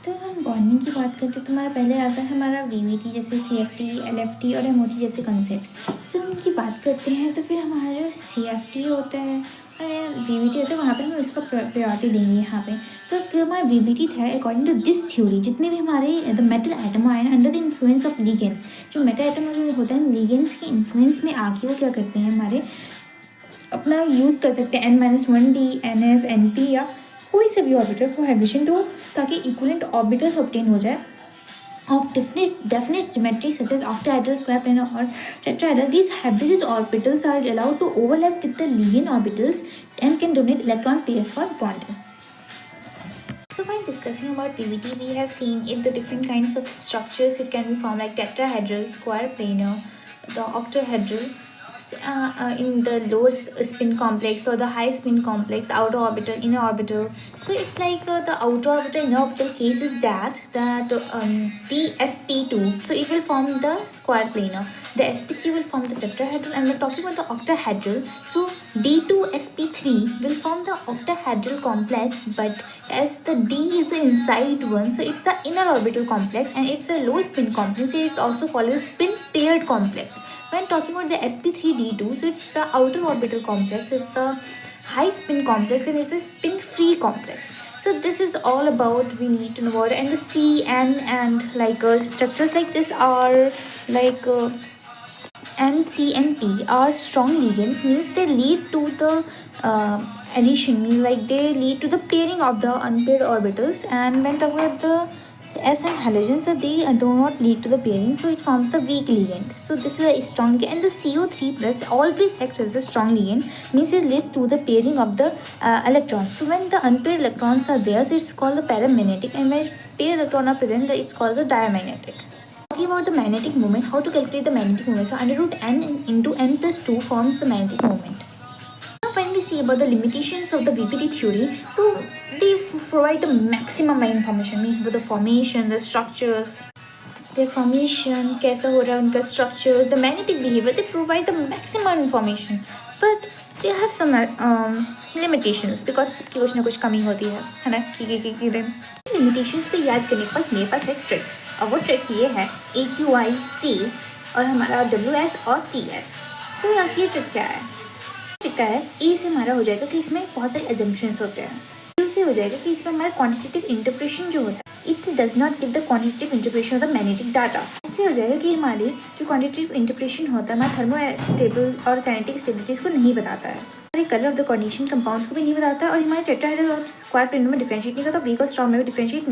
तो हम बॉन्डिंग की बात करते हैं तो हमारा पहले आता है हमारा वीवीटी, जैसे सीएफटी, एलएफटी और एमओटी जैसे कॉन्सेप्ट्स। जब उनकी बात करते हैं तो फिर हमारा जो सीएफटी होता है और वीवीटी होता है वहाँ पे हम इसको प्रायोरिटी देंगे यहाँ पे। तो फिर हमारा वीवीटी था अकॉर्डिंग टू दिस थ्योरी, जितने भी हमारे द मेटल एटम आए under the influence of ligands, जो मेटल एटम जो होता है लिगेंड्स के इन्फ्लुएंस में आके वो क्या करते हैं हमारे अपना यूज़ कर सकते हैं N-1D, NS, NP या कोई से भी ऑर्बिटल फॉर हाइब्रिडेशन, तो ताकि इक्विवेलेंट ऑर्बिटल्स ऑब्टेन हो जाए of definite geometry such as octahedral, square planar or tetrahedral. These hybridized orbitals are allowed to overlap with the ligand orbitals and can donate electron pairs for bonding. So while discussing about PVT, we have seen if the different kinds of structures it can be formed like tetrahedral, square planar, the octahedral, in the lower spin complex or the high spin complex, outer orbital, inner orbital. So it's like the outer orbital, inner orbital case is that DSP2, so it will form the square planar. The sp3 will form the tetrahedral, and we're talking about the octahedral. So D2sp3 will form the octahedral complex, but as the D is the inside one, so it's the inner orbital complex and it's a low spin complex. It's also called as spin paired complex. When talking about the sp3d2, so it's the outer orbital complex, it's the high spin complex, and it's the spin free complex. So this is all about we need to know about it. And the C, N and like structures like this are like N, C and P are strong ligands, means they lead to the addition, means like they lead to the pairing of the unpaired orbitals. And when talking about the S and halogens, so they do not lead to the pairing, so it forms the weak ligand. So this is a strong ligand, and the CO3 plus always acts as the strong ligand, means it leads to the pairing of the electrons. So when the unpaired electrons are there, so it's called the paramagnetic, and when paired electrons are present, it's called the diamagnetic. Talking about the magnetic moment, how to calculate the magnetic moment? So under root n into n plus 2 forms the magnetic moment. When we see about the limitations of the VPT theory, so they provide the maximum information, means about the formation, the structures, their formation, कैसा हो रहा है उनका structures, the magnetic behavior, they provide the maximum information, but they have some limitations because सबकी कुछ ना कुछ कमी होती है ना की limitations को याद करने के पास मेरे पास एक ट्रिक, और वो ट्रिक ये है AQIC और हमारा WS और TS। तो यहाँ की ट्रिक क्या है? ट्रिक है ए से हमारा हो जाएगा कि इसमें बहुत सारे एजम्पशंस होते हैं, क्यू से हो जाएगा कि इसमें हमारा क्वांटिटेटिव इंटरप्रेशन जो होता है it does not give the quantitative interpretation of the magnetic data. इससे हो जाएगा कि हमारी जो क्वांटिटेटिव इंटरप्रेशन होता है हमारा थर्मो स्टेबल और काइनेटिक स्टेबिलिटीज को नहीं बताता है, हमारे colour of the coordination compounds को भी नहीं बताता है, और हमारे टेट्राहेड्रल और स्क्वायर प्लेनर में डिफरेंशिएट नहीं करता, वीक और स्ट्रॉन्ग में भी डिफरेंशिएट